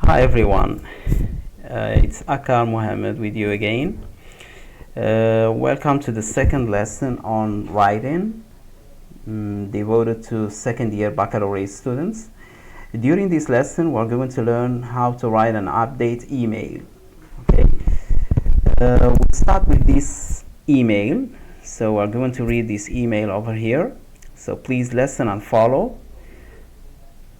Hi everyone, it's Akar Mohammed with you again. Welcome to the second lesson on writing, devoted to second year baccalaureate students. During this lesson, we're going to learn how to write an update email. Okay, we'll start with this email. So we're going to read this email over here. So please listen and follow.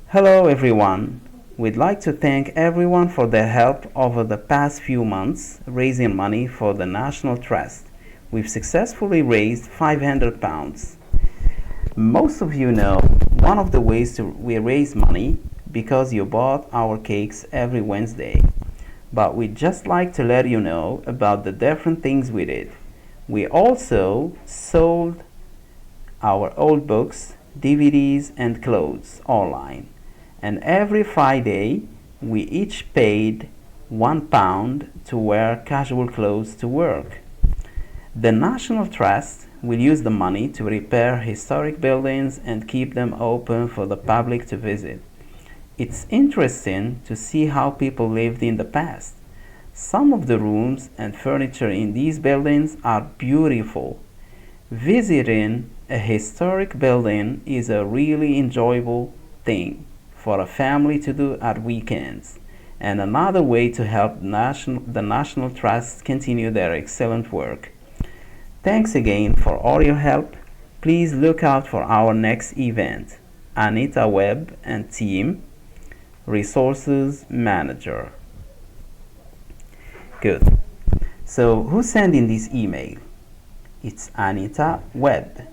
Hello everyone. We'd like to thank everyone for their help over the past few months raising money for the National Trust. We've successfully raised £500. Most of you know one of the ways we raise money because you bought our cakes every Wednesday. But we'd just like to let you know about the different things we did. We also sold our old books, DVDs, and clothes online. And every Friday we each paid £1 to wear casual clothes to work. The National Trust will use the money to repair historic buildings and keep them open for the public to visit. It's interesting to see how people lived in the past. Some of the rooms and furniture in these buildings are beautiful. Visiting a historic building is a really enjoyable thing for a family to do at weekends, and another way to help the National Trust continue their excellent work. Thanks again for all your help. Please look out for our next event. Anita Webb and team, Resources Manager. Good. So who's sending this email? It's Anita Webb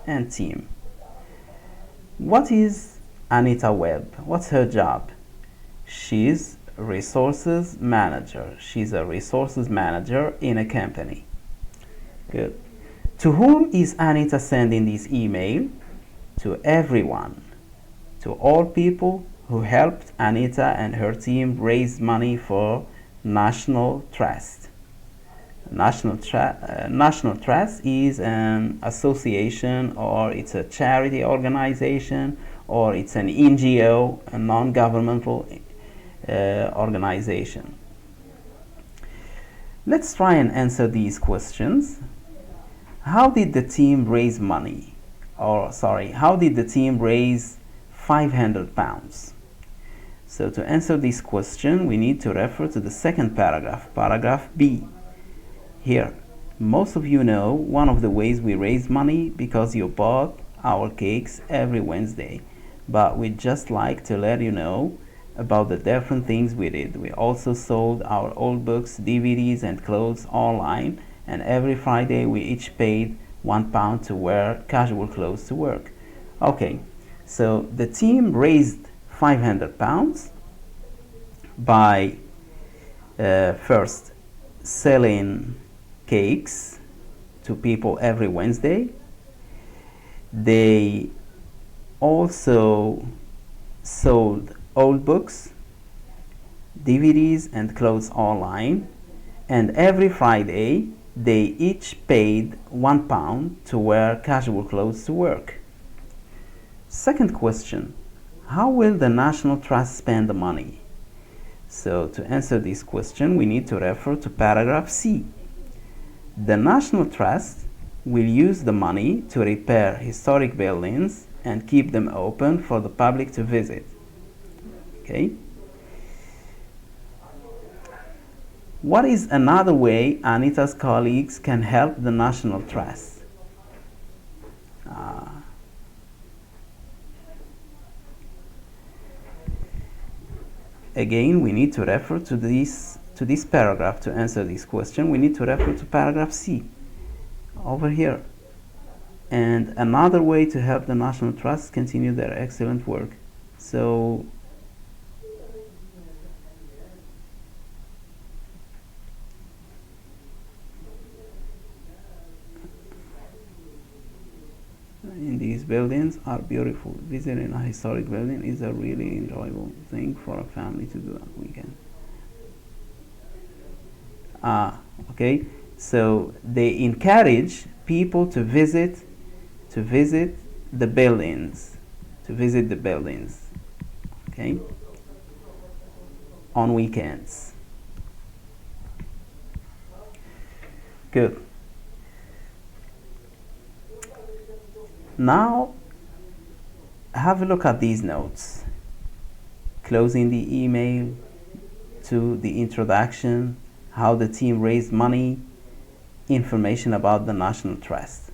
and team. What is Anita Webb? What's her job? She's resources manager. She's a resources manager in a company. Good. To whom is Anita sending this email? To everyone. To all people who helped Anita and her team raise money for National Trust. National Trust is an association, or it's a charity organization, or it's an NGO, a non-governmental organization. Let's try and answer these questions. How did the team raise money? How did the team raise £500? So to answer this question, we need to refer to the second paragraph, paragraph B. Here, most of you know one of the ways we raise money because you bought our cakes every Wednesday. But we'd just like to let you know about the different things we did. We also sold our old books, DVDs, and clothes online, and every Friday we each paid £1 to wear casual clothes to work. Okay, so the team raised £500 by first selling cakes to people every Wednesday. They also sold old books, DVDs, and clothes online, and every Friday they each paid £1 to wear casual clothes to work. Second question, how will the National Trust spend the money? So to answer this question, we need to refer to paragraph C. The National Trust will use the money to repair historic buildings and keep them open for the public to visit. Okay. What is another way Anita's colleagues can help the National Trust? Again, we need to refer to this paragraph to answer this question. We need to refer to paragraph C over here. And another way to help the National Trust continue their excellent work. So in these buildings are beautiful. Visiting a historic building is a really enjoyable thing for a family to do on the weekend. Okay, so they encourage people to visit the buildings, okay. on weekends. Good. Now have a look at these notes. Closing the email, to the introduction, how the team raised money, information about the National Trust.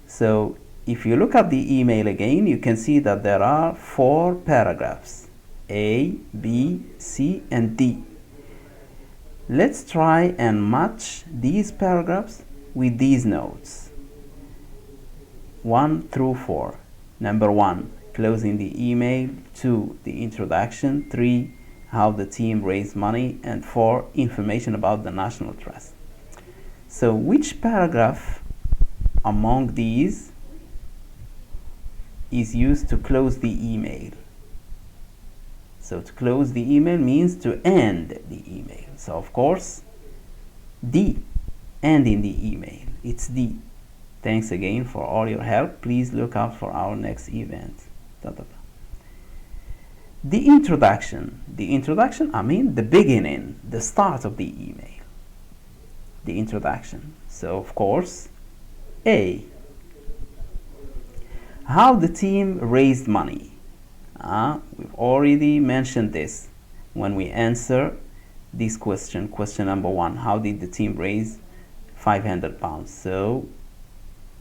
So if you look at the email again, you can see that there are 4 paragraphs, A, B, C, and D. Let's try and match these paragraphs with these notes. 1 through 4. Number 1, closing the email. 2, the introduction. 3, how the team raised money. And 4, information about the National Trust. So which paragraph among these is used to close the email? So to close the email means to end the email. So of course, D, ending the email. It's D. Thanks again for all your help. Please look out for our next event. The introduction. The introduction, I mean the beginning, the start of the email. The introduction. So of course, A, how the team raised money. We've already mentioned this when we answer this question, question number 1. How did the team raise 500 pounds? So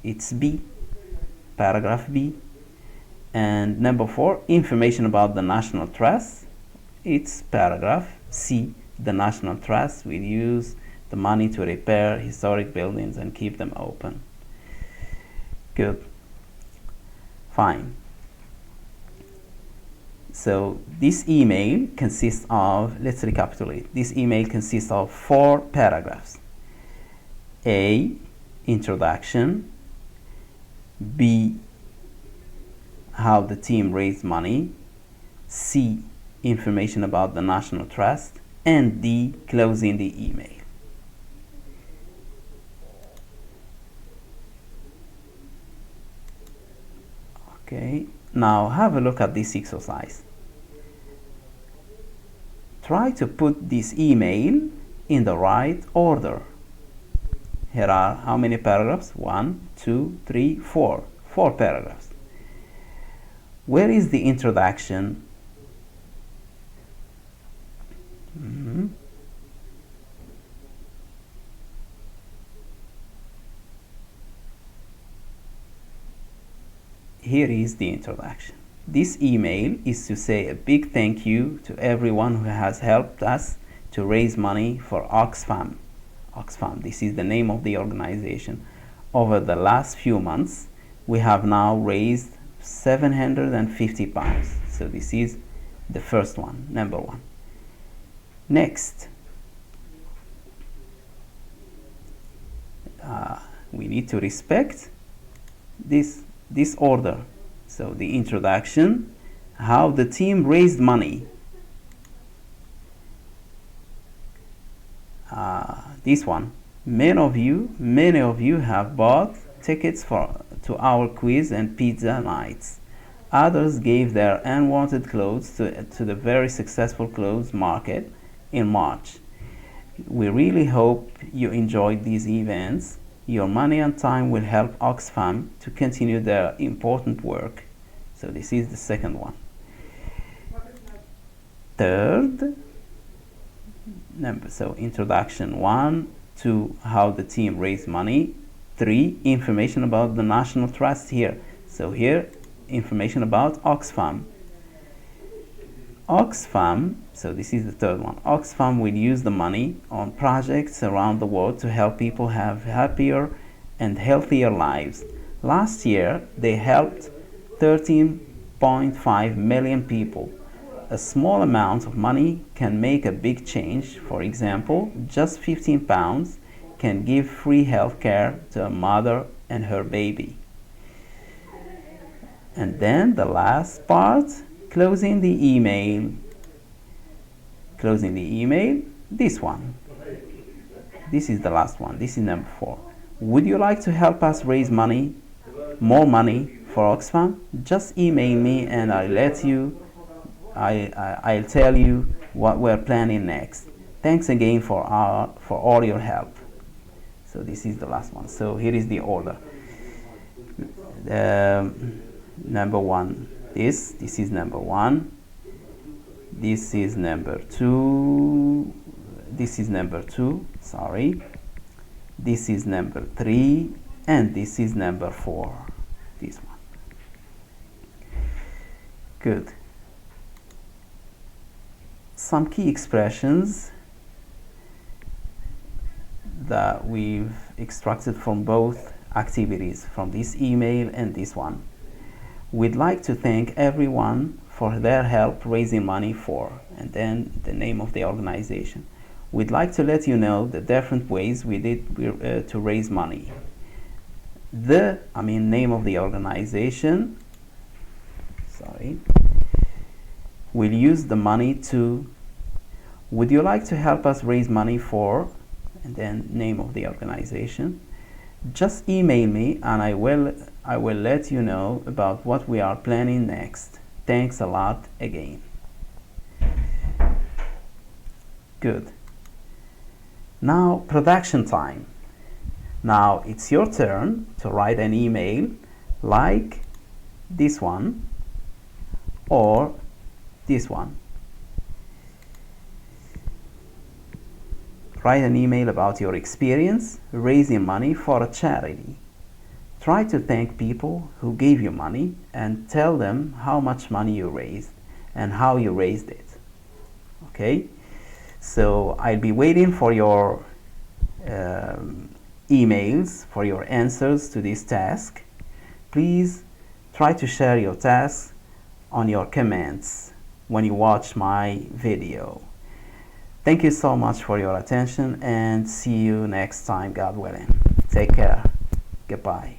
it's B, paragraph B. And number 4, information about the National Trust. It's paragraph C, the National Trust will use the money to repair historic buildings and keep them open. Good. Fine. So this email consists of, let's recapitulate. This email consists of 4 paragraphs. A, introduction. B, how the team raised money. C, information about the National Trust. And D, closing the email. Okay, now have a look at this exercise. Try to put this email in the right order. Here are how many paragraphs? 1, 2, 3, 4. 4 paragraphs. Where is the introduction? Here is the introduction. This email is to say a big thank you to everyone who has helped us to raise money for Oxfam. Oxfam, this is the name of the organization. Over the last few months, we have now raised 750 pounds. So this is the first one, number 1. Next, we need to respect this order. So the introduction, how the team raised money. This one, many of you have bought tickets to our quiz and pizza nights. Others gave their unwanted clothes to the very successful clothes market in March. We really hope you enjoyed these events. Your money and time will help Oxfam to continue their important work. So this is the second one. Third, so introduction 1, 2, how the team raised money. 3, information about the National Trust here. So here, information about Oxfam. Oxfam, so this is the third one. Oxfam will use the money on projects around the world to help people have happier and healthier lives. Last year, they helped 13.5 million people. A small amount of money can make a big change. For example, just 15 pounds can give free health care to a mother and her baby. And then the last part, closing the email. Closing the email, this one. This is the last one. This is number 4. Would you like to help us raise money, more money for Oxfam? Just email me and I'll let you I'll tell you what we're planning next. Thanks again for all your help. So this is the last one. So here is the order. Number one, this is number one. This is number two. This is number two. Sorry. This is number three, and this is number four. This one. Good. Some key expressions that we've extracted from both activities, from this email and this one. We'd like to thank everyone for their help raising money for, and then the name of the organization. We'd like to let you know the different ways we did to raise money. Name of the organization. Sorry. We'll use the money to. Would you like to help us raise money for, and then name of the organization? Just email me and I will let you know about what we are planning next. Thanks a lot again. Good. Now production time. Now it's your turn to write an email like this one or this one. Write an email about your experience raising money for a charity. Try to thank people who gave you money and tell them how much money you raised and how you raised it. Okay? So I'll be waiting for your emails, for your answers to this task. Please try to share your tasks on your comments when you watch my video. Thank you so much for your attention and see you next time, God willing. Take care. Goodbye.